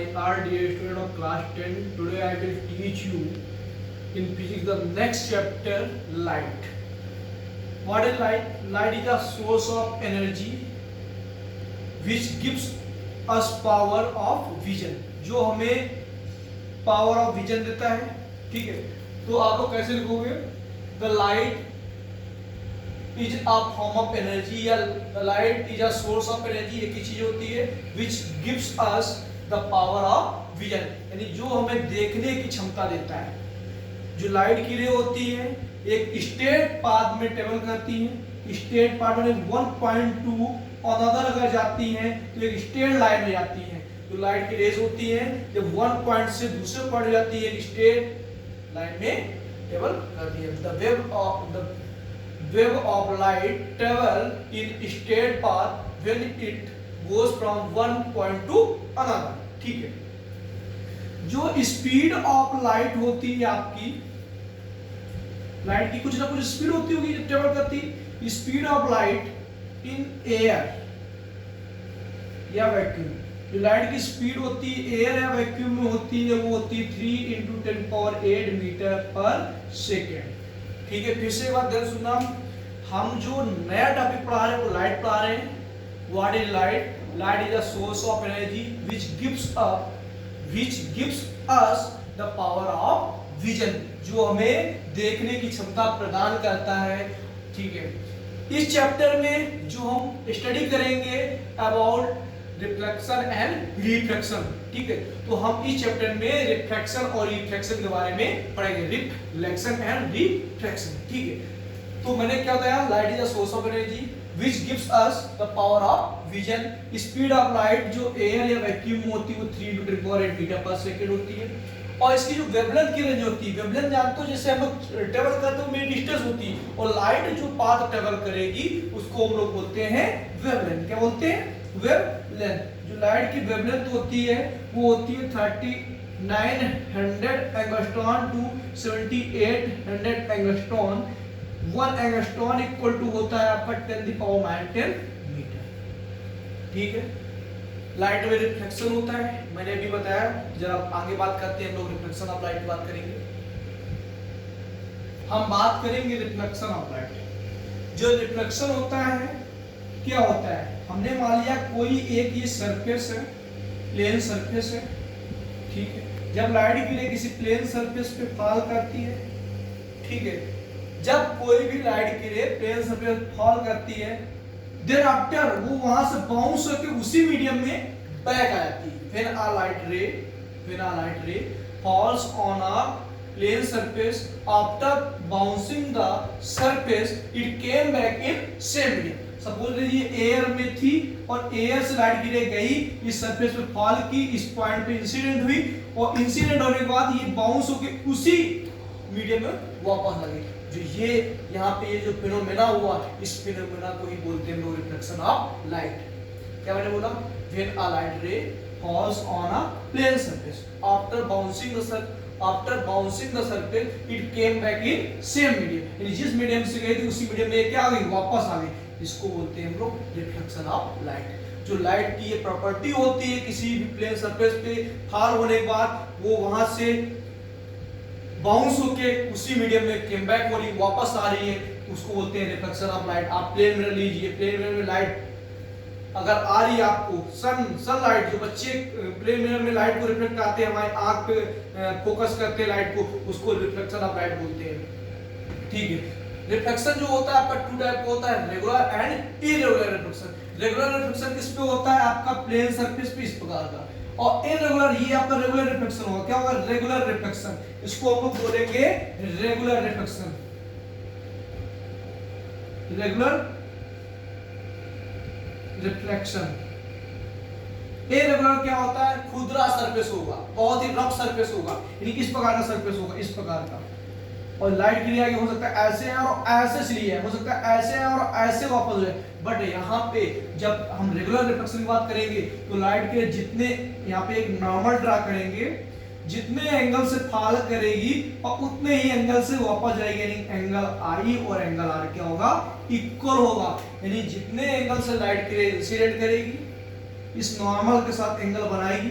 are dear student of class 10. Today I will teach you in physics the next chapter, light. What is light? Light is a source of energy which gives us power of vision. जो हमें power of vision देता है. ठीक है, तो आप लोग कैसे लिखोगे? The light is a form of energy या the light is a source of energy. एक ही चीज होती है which gives us the power of vision, यानी जो हमें देखने की क्षमता देता है. जो लाइट की रे होती है एक स्ट्रेट पाथ में ट्रेवल करती है. स्ट्रेट पाथ में 1.2 अनदर अगर जाती है तो एक स्ट्रेट लाइन में जाती है. तो लाइट की रेज होती है जब 1 पॉइंट से दूसरे पॉइंट जाती है एक स्ट्रेट लाइन में ट्रेवल करती है. The wave of light travel in straight path when it goes from one point to another. ठीक है, जो स्पीड ऑफ लाइट होती है आपकी, लाइट की कुछ ना कुछ स्पीड होती होगी जब ट्रेवल करती है. Speed of light in air या वैक्यूम, जो लाइट की स्पीड होती है एयर या वैक्यूम में होती है वो होती है 3 × 10⁸ मीटर पर सेकेंड. ठीक है, फिर से एक बात ध्यान सुनना. हम जो नया टॉपिक पढ़ा रहे हैं वो लाइट पढ़ा रहे हैं. What is light? Light is a source of energy which gives us the power of vision, जो हमें देखने की क्षमता प्रदान करता है. ठीक है, इस चैप्टर में जो हम स्टडी करेंगे अबाउट रिफ्लेक्शन एंड रिफ्रैक्शन. ठीक है, तो हम इस चैप्टर में रिफ्लेक्शन और रिफ्रैक्शन के बारे में पढ़ेंगे. Reflection and refraction. ठीक है, तो मैंने क्या बताया? Light is a source of energy which gives us the power of vision. Speed of light जो एयर या वैक्यूम में होती है वो 3 × 10⁸ मीटर पर सेकंड होती है. और इसकी जो वेवलेंथ की रेंज होती है, वेवलेंथ जानते हो जैसे हम लोग ट्रेवल करते हैं मेरी डिस्टेंस होती है, और लाइट जो पाथ ट्रेवल करेगी उसको हम लोग बोलते हैं वेवलेंथ. क्या बोलते हैं? वेवलेंथ. जो लाइट की वेवलेंथ होती है वो होती है 3900 angstrom to 7800 angstrom. 1 angstrom equal to होता है आपका 10⁻10 मीटर. ठीक है, लाइट में रिफ्लेक्शन होता है, मैंने अभी बताया. जरा आगे बात करते हैं हम लोग रिफ्लेक्शन ऑफ लाइट की बात करेंगे. हम बात करेंगे रिफ्लेक्शन ऑफ लाइट. जो रिफ्लेक्शन होता है क्या होता है? हमने मान लिया कोई एक ये सरफेस है, प्लेन सरफेस है. ठीक है, जब लाइट की रे किसी प्लेन सरफेस पे फॉल करती है, ठीक है, जब कोई भी लाइट की रे प्लेन सरफेस फॉल करती है देन आफ्टर वो वहां से बाउंस होकर उसी मीडियम में बैक आ जाती है. व्हेन अ लाइट रे falls on a plane surface after bouncing the surface it came back in same medium. Suppose लीजिए एयर में थी और एयर से लाइट गिरे गई, इस सरफेस पे फॉल की, इस पॉइंट पे इंसिडेंट हुई, और इंसिडेंट होने के बाद ये बाउंस होकर उसी मीडियम में वापस आ गई. जो ये यहाँ पे ये जो फिनोमेना हुआ, इस फिनोमेना को ही बोलते हैं लोग रिफ्लेक्शन ऑफ लाइट. क्या मैंने बोला? व्हेन अ लाइट रे falls on a plane surface after bouncing the surface it came back in same medium. यानी जिस मीडियम से गई थी उसी मीडियम में क्या आ गई? वापस आ गई. इसको बोलते हैं हम लोग रिफ्लेक्शन ऑफ लाइट. जो लाइट की ये प्रॉपर्टी होती है किसी भी प्लेन सरफेस पे फॉल होने के बाद वो वहां से बाउंस होके उसी मीडियम में केम बैक हो रही, वापस आ रही है, उसको बोलते हैं रिफ्लेक्शन ऑफ लाइट. आप प्लेन मिरर लीजिए, प्लेन मिरर में लाइट अगर आ रही है आपको, सनलाइट, जो बच्चे प्लेन मिरर में लाइट को रिफ्लेक्ट करते हैं, हमारे आंख पे फोकस करते हैं लाइट को, उसको रिफ्लेक्शन ऑफ लाइट बोलते हैं. ठीक है, रिफ्लेक्शन जो होता है आपका 2 टाइप का होता है, regular and irregular reflection. Regular reflection किस पे होता है? आपका प्लेन सरफेस पे इस प्रकार का, और इरेगुलर ये आपका रेगुलर रिफ्लेक्शन होगा. क्या होगा? Regular reflection. इसको हम लोग बोलेंगे regular reflection. Regular reflection. Irregular क्या होता है? खुरदरा सरफेस होगा, बहुत ही रफ सरफेस होगा, यानी किस प्रकार का सरफेस होगा? इस प्रकार का. और लाइट की रे हो सकता है ऐसे है और ऐसे चली है, हो सकता है ऐसे है और ऐसे वापस हो जाए. बट यहाँ पे जब हम रेगुलर रिफ्लेक्शन की बात करेंगे तो लाइट के जितने यहाँ पे एक नॉर्मल ड्रा करेंगे, जितने एंगल से फॉल करेगी और उतने ही एंगल से वापस जाएगी. यानी एंगल आई और एंगल आर क्या होगा? इक्वल होगा. यानी जितने एंगल से लाइट की रे इंसिडेंट करेगी इस नॉर्मल के साथ एंगल बनाएगी,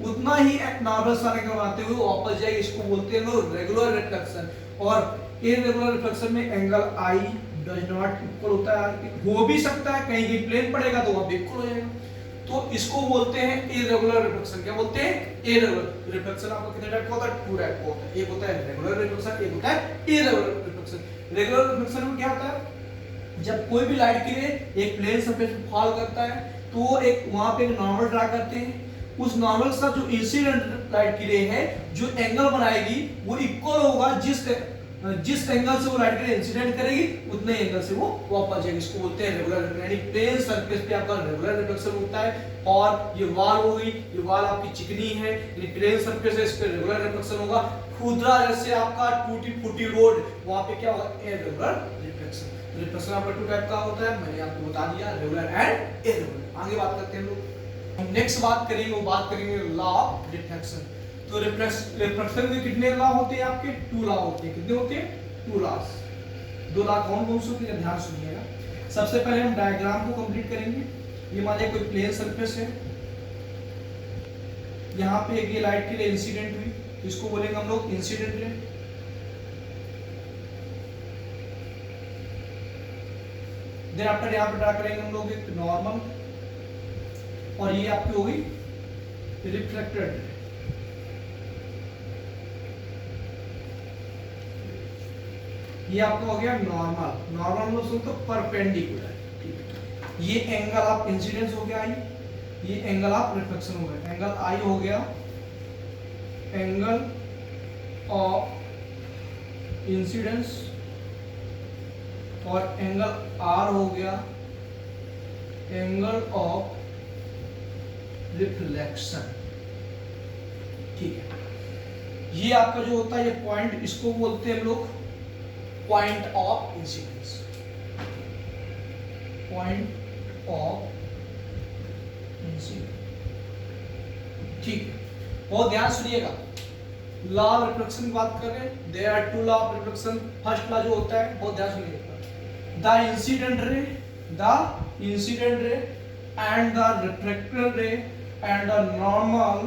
उतना ही नॉर्मल सा एंगल बनाते हुए वापस जाएगी, इसको बोलते हैं लोग रेगुलर रिफ्लेक्शन। और इरेगुलर रिफ्लेक्शन में angle I does not equal होता है, हो भी सकता है कहीं कहीं प्लेन पड़ेगा तो वहां पे इक्वल हो जाएगा, तो इसको बोलते हैं इरेगुलर रिफ्लेक्शन। क्या बोलते हैं? Irregular reflection. आपको कितने टाइप का होता है? 2 टाइप का होता है, एक होता है रेगुलर रिफ्लेक्शन, एक होता है इरेगुलर रिफ्लेक्शन। रेगुलर रिफ्लेक्शन में क्या होता है, जब कोई भी लाइट की रे एक प्लेन सरफेस पे फॉल करता है तो वो एक वहां पे एक नॉर्मल ड्रा करते हैं, उस नॉर्मल के साथ जो इंसिडेंट लाइट की रे है जो एंगल बनाएगी वो इक्वल होगा जिस एंगल से वो लाइट की रे इंसिडेंट करेगी उतने एंगल से वो वापस जाएगी, इसको बोलते हैं रेगुलर, यानी प्लेन सरफेस पे आपका रेगुलर रिफ्लेक्शन होता है। और ये वॉल हो गई, ये वॉल आपकी चिकनी है, ये प्लेन सरफेस है, इस पे रेगुलर रिफ्लेक्शन होगा। खुदरा जैसे आपका टूटी फूटी रोड, वहां पे क्या होगा? Irregular reflection. रिफ्लेक्शन आपका 2 टाइप का होता है, मैंने आपको बता दिया, रेगुलर एंड इरेगुलर। आगे बात करते हैं लोग, हम नेक्स्ट बात करेंगे, वो बात करेंगे लॉ ऑफ रिफ्लेक्शन। तो रिफ्लेक्शन के कितने लॉ होते हैं? आपके 2 लॉ होते हैं। कितने होते हैं? 2 लॉस। 2 लॉ कौन कौन से होते हैं? ध्यान सुनिएगा। सबसे पहले हम डायग्राम को कंप्लीट करेंगे। ये मान लिया कोई प्लेन सरफेस है, यहाँ पे एक ये लाइट की रे इंसिडेंट हुई, इसको बोलेंगे हम लोग इंसिडेंट रे। देन आफ्टर यहाँ पे ड्रा करेंगे हम लोग एक नॉर्मल, और ये आपकी हो गई रिफ्लेक्टेड रे। ये आपका हो गया नॉर्मल। नॉर्मल मतलब तो परपेंडिकुलर। ये एंगल ऑफ इंसिडेंस हो गया आई, ये एंगल ऑफ रिफ्लेक्शन हो गया। एंगल आई हो गया एंगल ऑफ इंसिडेंस, और एंगल आर हो गया एंगल ऑफ रिफ्लेक्शन। ठीक है, ये आपका जो होता है ये पॉइंट, इसको बोलते हैं हम लोग point of incidence. Point of incidence. ठीक है, बहुत ध्यान सुनिएगा। लॉ ऑफ रिफ्लेक्शन की बात कर रहे हैं, there are 2 law of reflection. First law जो होता है, बहुत ध्यान सुनिएगा, the incident ray and the reflected ray and the normal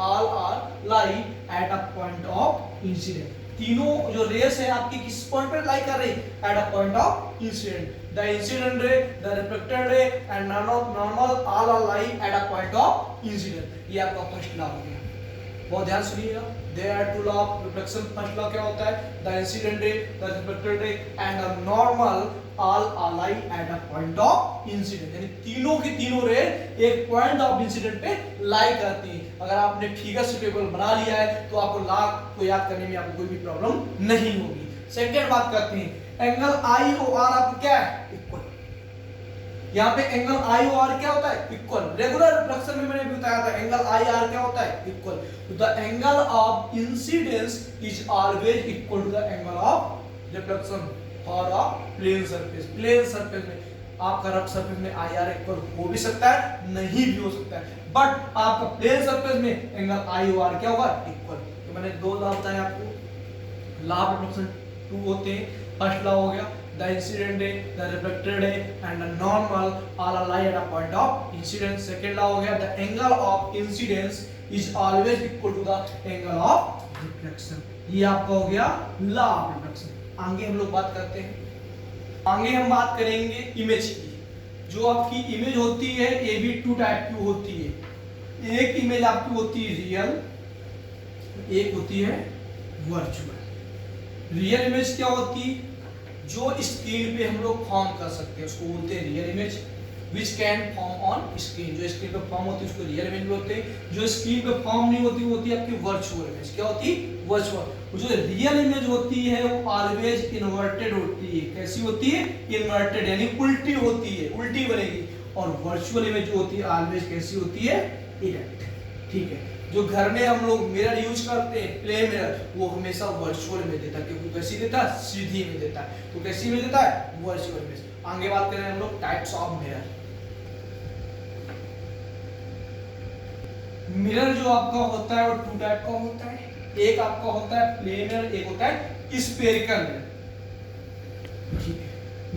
all are lie at a point of incident। तीनों जो रेस है आपकी किस पॉइंट पे लाई कर रही है? At a point of incident. The incident ray, the reflected ray and normal all are lie at a point of incident. ये आपका फर्स्ट लॉ हो गया, बहुत ध्यान सुनिएगा। There are 2 law of reflection. First law क्या होता है? The incident ray, the reflected ray and the normal all are lie at a point of incident. यानी तीनों की तीनों रे एक पॉइंट ऑफ इंसिडेंट पे लाई करती है। अगर आपने फिगर से टेबल बना लिया है तो आपको लॉ को याद करने में आपको कोई भी प्रॉब्लम नहीं होगी। सेकंड बात करते हैं, एंगल आई और आर आपको क्या है? इक्वल। यहाँ पे एंगल आई और आर क्या होता है? इक्वल। रेगुलर रिफ्लेक्शन में मैंने बताया था एंगल आई आर क्या होता है? इक्वल। तो the angle of incidence is always equal to the angle of reflection और प्लेन सरफेस। प्लेन सरफेस में आपका रफ सरफेस में आई आर इक्वल हो भी सकता है, नहीं भी हो सकता है, बट आपका प्लेन सरफेस में एंगल आई और आर क्या होगा? इक्वल। तो मैंने 2 लॉ बताए आपको। लॉ ऑफ रिफ्लेक्शन 2 होते हैं। फर्स्ट लॉ हो गया the incident ray, the reflected ray and the normal all lie at a point of incidence। second law हो गया the angle of incidence is always equal to the angle of reflection। ये आपका हो गया law of reflection। आगे हम लोग बात करते हैं, आगे हम बात करेंगे इमेज की। जो आपकी इमेज होती है ये भी 2 टाइप की होती है। एक इमेज आपकी होती है रियल, एक होती है वर्चुअल। रियल इमेज क्या होती है? जो स्क्रीन पे हम लोग फॉर्म कर सकते हैं उसको बोलते हैं real image, which can form on screen. जो स्क्रीन पे फॉर्म होती है उसको रियल इमेज बोलते हैं। जो स्क्रीन पे फॉर्म नहीं होती वो होती है आपकी वर्चुअल इमेज। क्या होती है? वर्चुअल। जो रियल इमेज होती है वो ऑलवेज इन्वर्टेड होती है। कैसी होती है? इन्वर्टेड, यानी उल्टी होती है, उल्टी बनेगी। और वर्चुअल इमेज जो होती है ऑलवेज कैसी होती है? इरेक्ट। ठीक है, जो घर में हम लोग मिरर यूज करते हैं, प्ले मिरर, वो हमेशा वर्चुअल में देता है, क्योंकि कैसी देता है? सीधी में देता है। तो कैसी में देता है? वर्चुअल में। आगे बात करें हम लोग टाइप्स ऑफ मिरर। मिरर जो आपका होता है वो 2 टाइप का होता है। एक आपका होता है प्ले मिरर, एक होता है स्फेरिकल मिरर। ठीक है,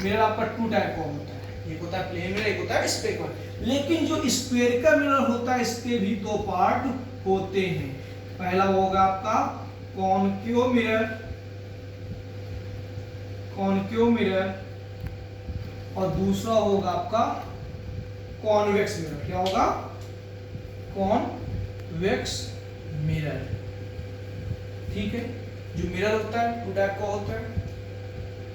मिरर आपका 2 टाइप का होता है, एक होता है प्ले मिरर, एक होता है स्फेरिकल। लेकिन जो स्फेरिकल मिरर होता है इसके भी दो पार्ट होते हैं। पहला होगा आपका कॉनकेव मिरर और दूसरा होगा आपका कॉन्वेक्स मिरर। क्या होगा? Convex mirror. ठीक है, जो मिरर होता है टू टाइप का होता है,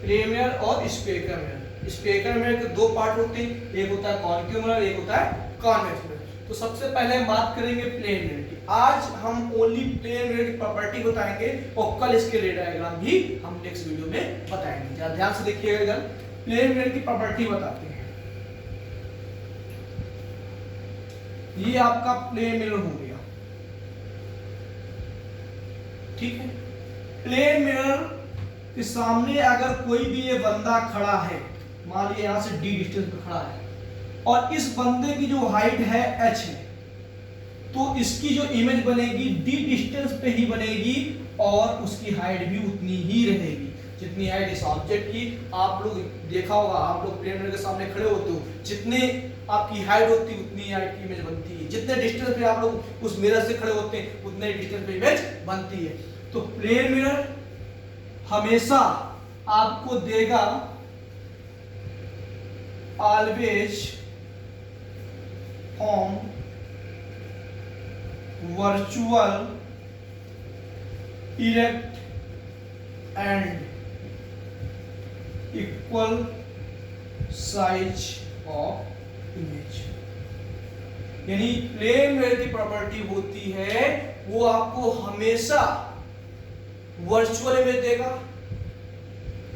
प्लेन मिरर और स्फेरिकल मिरर। स्फेरिकल मिरर के दो पार्ट होते हैं, एक होता है कॉनकेव मिरर, एक होता है कॉन्वेक्स मिरर। तो सबसे पहले हम बात करेंगे प्लेन मिरर की। आज हम ओनली प्लेन मिरर की प्रॉपर्टी बताएंगे और कल इसके रे डायग्राम भी हम नेक्स्ट वीडियो में बताएंगे। जरा ध्यान से देखिएगा, इधर प्लेन मिरर की प्रॉपर्टी बताते हैं। ये आपका प्लेन मिरर हो गया। ठीक है, प्लेन मिरर के सामने अगर कोई भी ये बंदा खड़ा है, मान लीजिए यहां से d डिस्टेंस पे खड़ा है और इस बंदे की जो हाइट है h है, तो इसकी जो इमेज बनेगी d डिस्टेंस पे ही बनेगी और उसकी हाइट भी उतनी ही रहेगी जितनी हाइट इस ऑब्जेक्ट की। आप लोग देखा होगा, आप लोग प्लेन मिरर के सामने खड़े होते हो, जितने आपकी हाइट होती है उतनी हाइट की इमेज बनती है। जितने डिस्टेंस पे आप लोग उस मिरर से खड़े होते हैं उतने डिस्टेंस पे इमेज बनती है। तो प्लेन मिरर हमेशा आपको देगा always form virtual erect and equal size of image. यानी प्लेन मिरर की प्रॉपर्टी होती है वो आपको हमेशा वर्चुअल इमेज देगा,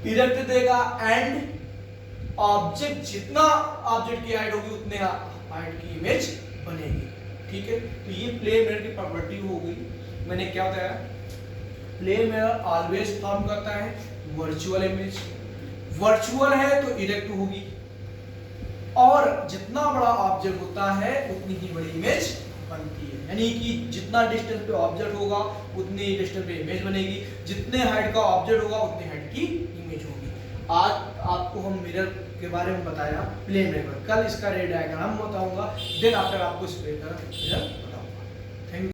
इरेक्ट देगा एंड ऑब्जेक्ट जितना ऑब्जेक्ट की हाइट होगी उतने हाइट की इमेज बनेगी। ठीक है, तो ये प्लेन मिरर की प्रॉपर्टी हो गई। मैंने क्या बताया? प्लेन मिरर ऑलवेज फॉर्म करता है वर्चुअल इमेज, वर्चुअल है तो इरेक्ट होगी और जितना बड़ा ऑब्जेक्ट होता है उतनी ही बड़ी इमेज बनती है। यानी कि जितना डिस्टेंस पे ऑब्जेक्ट होगा उतनी डिस्टेंस पे इमेज बनेगी, जितने हाइट का ऑब्जेक्ट होगा उतनी हाइट की इमेज होगी। आज आपको हम मिरर के बारे में बताया प्लेन मिरर, कल इसका रे डायग्राम बताऊंगा, देन आफ्टर आपको स्प्रे का मिरर